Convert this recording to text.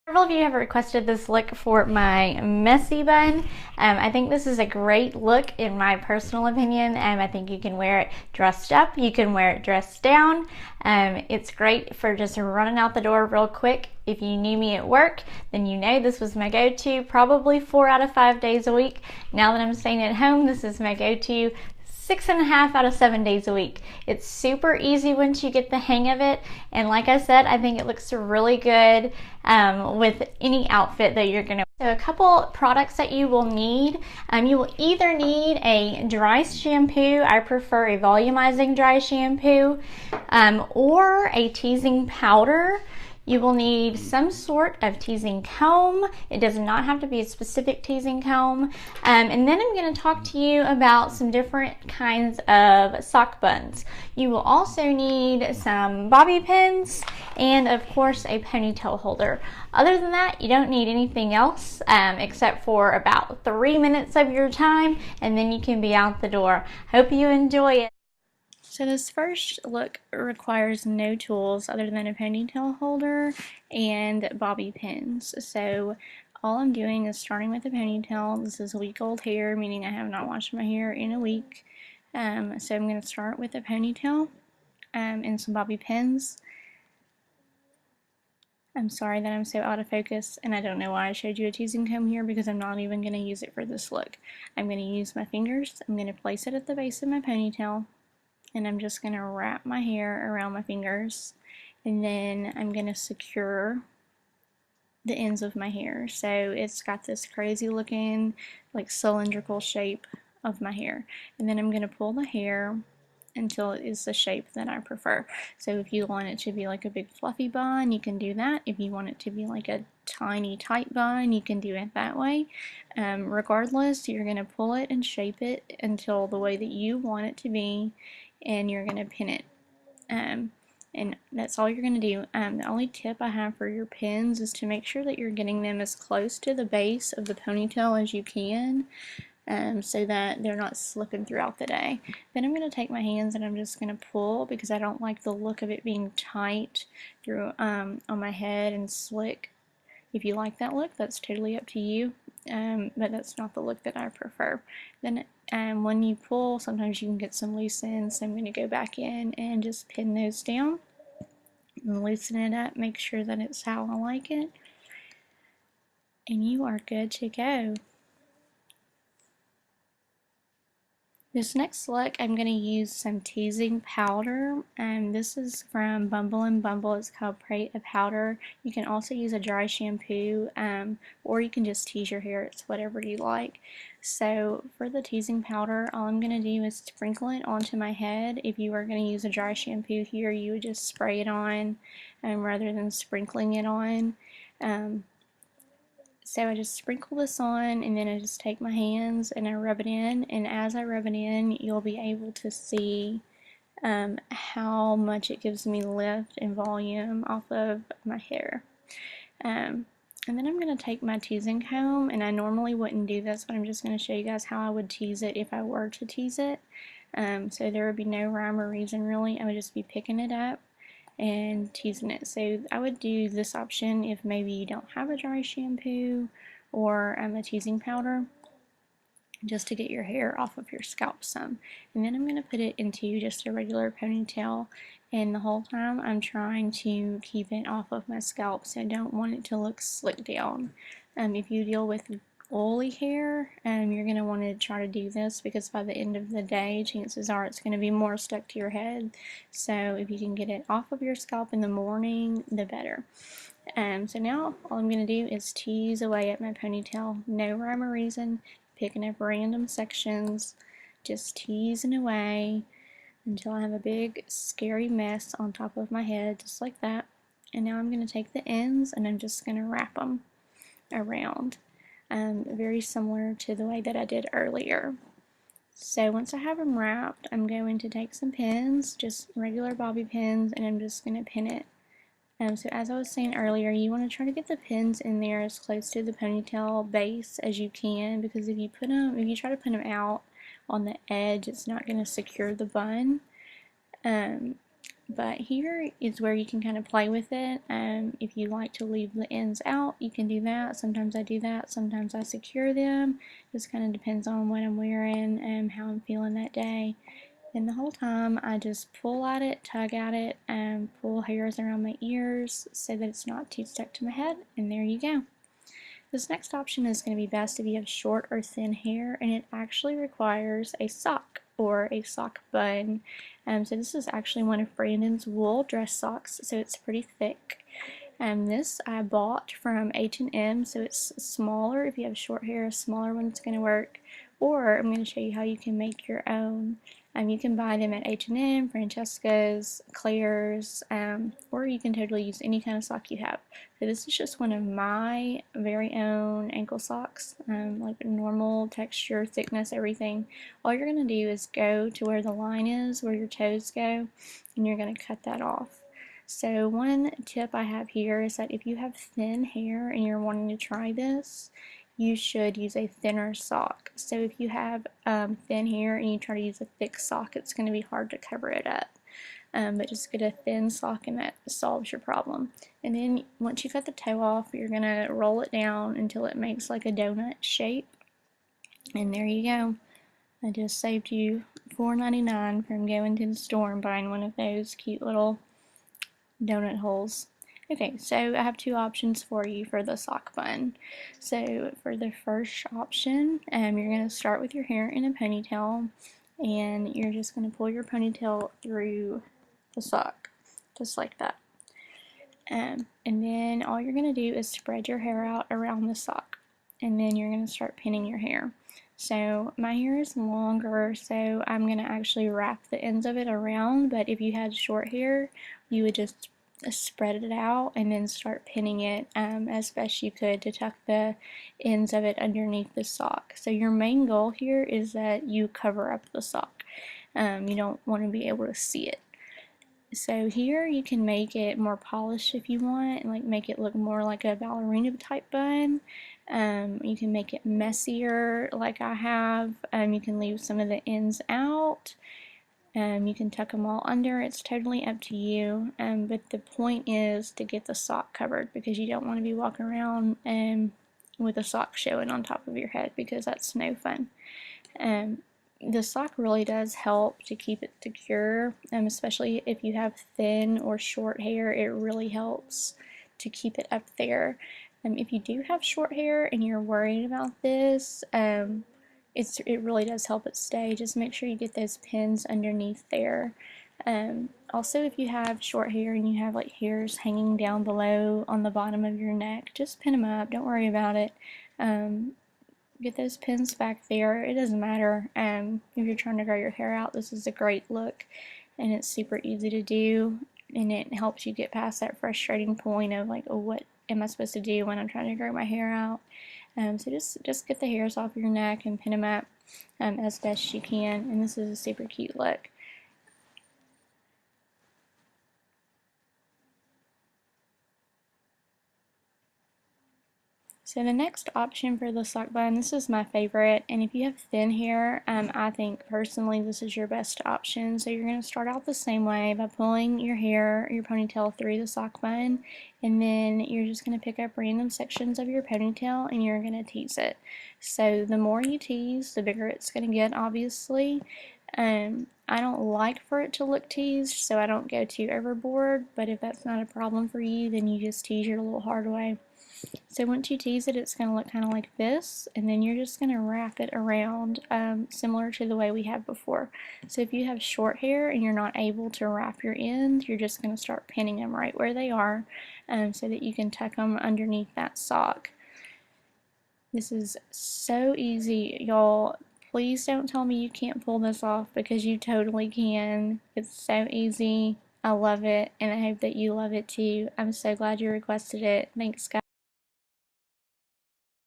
Several of you have requested this look for my messy bun. I think this is a great look in my personal opinion. I think you can wear it dressed up, you can wear it dressed down. It's great for just running out the door real quick. If you knew me at work, then you know this was my go-to probably 4 out of 5 days a week. Now that I'm staying at home, this is my go-to 6.5 out of 7 days a week. It's super easy once you get the hang of it, and like I said, I think it looks really good with any outfit that you're gonna. So a couple products that you will need. You will either need a dry shampoo. I prefer a volumizing dry shampoo, or a teasing powder. You will need some sort of teasing comb. It does not have to be a specific teasing comb. And then I'm going to talk to you about some different kinds of sock buns. You will also need some bobby pins and of course a ponytail holder. Other than that, you don't need anything else except for about 3 minutes of your time, and then you can be out the door. Hope you enjoy it. So this first look requires no tools other than a ponytail holder and bobby pins. So all I'm doing is starting with a ponytail. This is week-old hair, meaning I have not washed my hair in a week. So I'm going to start with a ponytail and some bobby pins. I'm sorry that I'm so out of focus, and I don't know why I showed you a teasing comb here because I'm not even going to use it for this look. I'm going to use my fingers. I'm going to place it at the base of my ponytail, and I'm just going to wrap my hair around my fingers, and then I'm going to secure the ends of my hair. So it's got this crazy looking like cylindrical shape of my hair, and then I'm going to pull the hair until it is the shape that I prefer. So if you want it to be like a big fluffy bun, you can do that. If you want it to be like a tiny tight bun, you can do it that way. Regardless, you're going to pull it and shape it until the way that you want it to be, and you're going to pin it. And that's all you're going to do. The only tip I have for your pins is to make sure that you're getting them as close to the base of the ponytail as you can, so that they're not slipping throughout the day. Then I'm going to take my hands and I'm just going to pull, because I don't like the look of it being tight through on my head and slick. If you like that look, that's totally up to you, but that's not the look that I prefer. Then when you pull, sometimes you can get some loose ends, so I'm going to go back in and just pin those down and loosen it up, make sure that it's how I like it, and you are good to go. This next look, I'm going to use some teasing powder, and this is from Bumble & Bumble. It's called Pray a Powder. You can also use a dry shampoo, or you can just tease your hair. It's whatever you like. So for the teasing powder, all I'm going to do is sprinkle it onto my head. If you were going to use a dry shampoo here, you would just spray it on rather than sprinkling it on. So I just sprinkle this on, and then I just take my hands and I rub it in, and as I rub it in, you'll be able to see how much it gives me lift and volume off of my hair. And then I'm going to take my teasing comb, and I normally wouldn't do this, but I'm just going to show you guys how I would tease it if I were to tease it. So there would be no rhyme or reason really. I would just be picking it up and teasing it. So I would do this option if maybe you don't have a dry shampoo or a teasing powder, just to get your hair off of your scalp some. And then I'm going to put it into just a regular ponytail, and the whole time I'm trying to keep it off of my scalp, so I don't want it to look slicked down. If you deal with oily hair, you're going to want to try to do this, because by the end of the day, chances are it's going to be more stuck to your head. So if you can get it off of your scalp in the morning, the better. So now all I'm going to do is tease away at my ponytail. No rhyme or reason, picking up random sections, just teasing away until I have a big scary mess on top of my head, just like that. And now I'm going to take the ends and I'm just going to wrap them around. Very similar to the way that I did earlier. So once I have them wrapped, I'm going to take some pins, just regular bobby pins, and I'm just going to pin it. So as I was saying earlier, you want to try to get the pins in there as close to the ponytail base as you can, because if you try to put them out on the edge, it's not going to secure the bun. But here is where you can kind of play with it. If you like to leave the ends out, you can do that. Sometimes I do that, sometimes I secure them. Just kind of depends on what I'm wearing and how I'm feeling that day. And the whole time I just pull at it, tug at it, and pull hairs around my ears so that it's not too stuck to my head, and there you go. This next option is going to be best if you have short or thin hair, and it actually requires a sock or a sock bun. So this is actually one of Brandon's wool dress socks, so it's pretty thick. This I bought from H&M, so it's smaller. If you have short hair, a smaller one's going to work. Or I'm going to show you how you can make your own. You can buy them at H&M, Francesca's, Claire's, or you can totally use any kind of sock you have. So this is just one of my very own ankle socks, like normal texture, thickness, everything. All you're going to do is go to where the line is, where your toes go, and you're going to cut that off. So one tip I have here is that if you have thin hair and you're wanting to try this, you should use a thinner sock. So if you have thin hair and you try to use a thick sock, it's going to be hard to cover it up. But just get a thin sock and that solves your problem. And then once you cut the toe off, you're going to roll it down until it makes like a donut shape. And there you go. I just saved you $4.99 from going to the store and buying one of those cute little donut holes. Okay, so I have two options for you for the sock bun. So for the first option, you're going to start with your hair in a ponytail, and you're just going to pull your ponytail through the sock, just like that. And then all you're going to do is spread your hair out around the sock, and then you're going to start pinning your hair. So my hair is longer, so I'm going to actually wrap the ends of it around, but if you had short hair, you would just spread it out and then start pinning it as best you could to tuck the ends of it underneath the sock. So your main goal here is that you cover up the sock. You don't want to be able to see it. So here you can make it more polished if you want, and like make it look more like a ballerina type bun. You can make it messier like I have. You can leave some of the ends out. You can tuck them all under. It's totally up to you. But the point is to get the sock covered, because you don't want to be walking around with a sock showing on top of your head, because that's no fun. The sock really does help to keep it secure, especially if you have thin or short hair. It really helps to keep it up there. If you do have short hair and you're worried about this, it really does help it stay. Just make sure you get those pins underneath there. Also, if you have short hair and you have like hairs hanging down below on the bottom of your neck, just pin them up. Don't worry about it. Get those pins back there. It doesn't matter if you're trying to grow your hair out. This is a great look, and it's super easy to do, and it helps you get past that frustrating point of like, oh, what am I supposed to do when I'm trying to grow my hair out? So just get the hairs off your neck and pin them up as best you can, and this is a super cute look. So the next option for the sock bun, this is my favorite, and if you have thin hair, I think personally this is your best option. So you're going to start out the same way by pulling your hair, your ponytail through the sock bun, and then you're just going to pick up random sections of your ponytail and you're going to tease it. So the more you tease, the bigger it's going to get, obviously. I don't like for it to look teased, so I don't go too overboard, but if that's not a problem for you, then you just tease your little hard way. So once you tease it, it's going to look kind of like this, and then you're just going to wrap it around similar to the way we had before. So if you have short hair and you're not able to wrap your ends, you're just going to start pinning them right where they are so that you can tuck them underneath that sock. This is so easy, y'all. Please don't tell me you can't pull this off, because you totally can. It's so easy. I love it, and I hope that you love it too. I'm so glad you requested it. Thanks, guys.